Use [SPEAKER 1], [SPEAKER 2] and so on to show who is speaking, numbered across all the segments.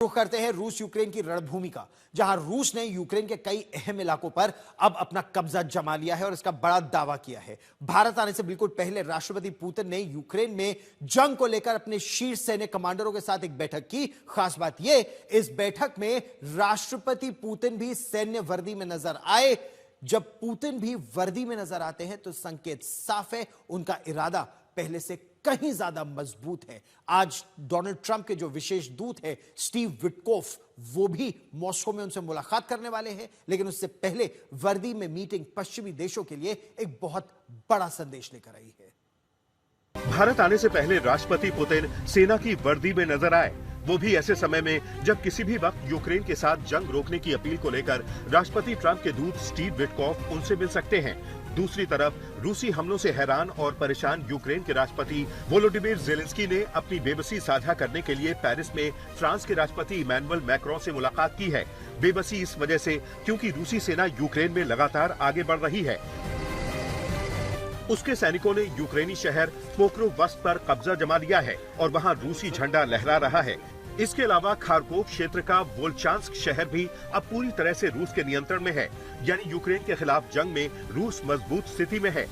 [SPEAKER 1] रुख करते हैं रूस यूक्रेन की रणभूमि का, जहां रूस ने यूक्रेन के कई अहम इलाकों पर अब अपना कब्जा जमा लिया है और इसका बड़ा दावा किया है। भारत आने से बिल्कुल पहले राष्ट्रपति पुतिन ने यूक्रेन में जंग को लेकर अपने शीर्ष सैन्य कमांडरों के साथ एक बैठक की। खास बात यह, इस बैठक में राष्ट्रपति पुतिन भी सैन्य वर्दी में नजर आए। जब पुतिन भी वर्दी में नजर आते हैं तो संकेत साफ है, उनका इरादा पहले से कहीं ज्यादा मजबूत है। आज डोनाल्ड ट्रंप के जो विशेष दूत है स्टीव विटकोफ, वो भी मॉस्को में उनसे मुलाकात करने वाले हैं, लेकिन उससे पहले वर्दी में मीटिंग पश्चिमी देशों के लिए एक बहुत बड़ा संदेश लेकर आई है।
[SPEAKER 2] भारत आने से पहले राष्ट्रपति पुतिन सेना की वर्दी में नजर आए, वो भी ऐसे समय में जब किसी भी वक्त यूक्रेन के साथ जंग रोकने की अपील को लेकर राष्ट्रपति ट्रंप के दूत स्टीव विटकोफ उनसे मिल सकते हैं। दूसरी तरफ रूसी हमलों से हैरान और परेशान यूक्रेन के राष्ट्रपति वोलोडिमिर ज़ेलेंस्की ने अपनी बेबसी साझा करने के लिए पेरिस में फ्रांस के राष्ट्रपति इमैनुअल मैक्रों से मुलाकात की है। बेबसी इस वजह से क्योंकि रूसी सेना यूक्रेन में लगातार आगे बढ़ रही है। उसके सैनिकों ने यूक्रेनी शहर पोक्रोवस्क पर कब्जा जमा लिया है और वहां रूसी झंडा लहरा रहा है। इसके अलावा खारकोव क्षेत्र का वोल्चांस्क शहर भी अब पूरी तरह से रूस के नियंत्रण में है, यानी यूक्रेन के खिलाफ जंग में रूस मजबूत स्थिति में है।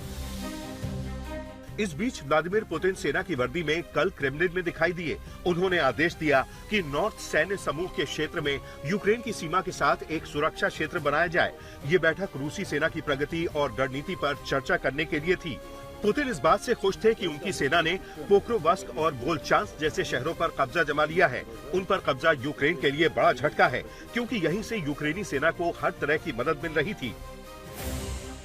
[SPEAKER 2] इस बीच व्लादिमीर पुतिन सेना की वर्दी में कल क्रेमलिन में दिखाई दिए। उन्होंने आदेश दिया कि नॉर्थ सैन्य समूह के क्षेत्र में यूक्रेन की सीमा के साथ एक सुरक्षा क्षेत्र बनाया जाए। ये बैठक रूसी सेना की प्रगति और रणनीति पर चर्चा करने के लिए थी। पुतिन इस बात से खुश थे कि उनकी सेना ने पोक्रोवस्क और वोल्चांस्क जैसे शहरों पर कब्जा जमा लिया है। उन पर कब्जा यूक्रेन के लिए बड़ा झटका है, क्योंकि यहीं से यूक्रेनी सेना को हर तरह की मदद मिल रही थी।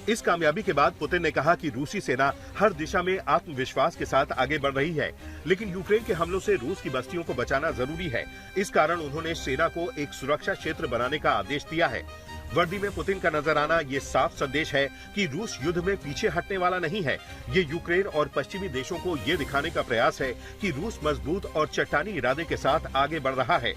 [SPEAKER 2] इस कामयाबी के बाद पुतिन ने कहा कि रूसी सेना हर दिशा में आत्मविश्वास के साथ आगे बढ़ रही है, लेकिन यूक्रेन के हमलों से रूस की बस्तियों को बचाना जरूरी है। इस कारण उन्होंने सेना को एक सुरक्षा क्षेत्र बनाने का आदेश दिया है। वर्दी में पुतिन का नजर आना ये साफ संदेश है कि रूस युद्ध में पीछे हटने वाला नहीं है। ये यूक्रेन और पश्चिमी देशों को ये दिखाने का प्रयास है कि रूस मजबूत और चट्टानी इरादे के साथ आगे बढ़ रहा है।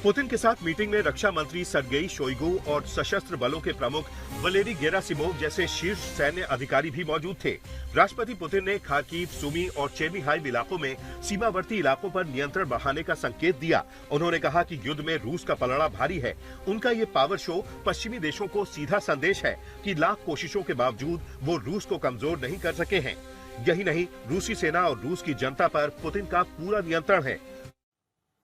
[SPEAKER 2] पुतिन के साथ मीटिंग में रक्षा मंत्री सर्गेई शोइगु और सशस्त्र बलों के प्रमुख वलेरी गेरासिमोव जैसे शीर्ष सैन्य अधिकारी भी मौजूद थे। राष्ट्रपति पुतिन ने खार्किव, सुमी और चेर्निहाइव इलाकों में सीमावर्ती इलाकों पर नियंत्रण बढ़ाने का संकेत दिया। उन्होंने कहा कि युद्ध में रूस का पलड़ा भारी है। उनका ये पावर शो पश्चिमी देशों को सीधा संदेश है कि लाख कोशिशों के बावजूद वो रूस को कमजोर नहीं कर सके हैं। यही नहीं, रूसी सेना और रूस की जनता पर पुतिन का पूरा नियंत्रण है।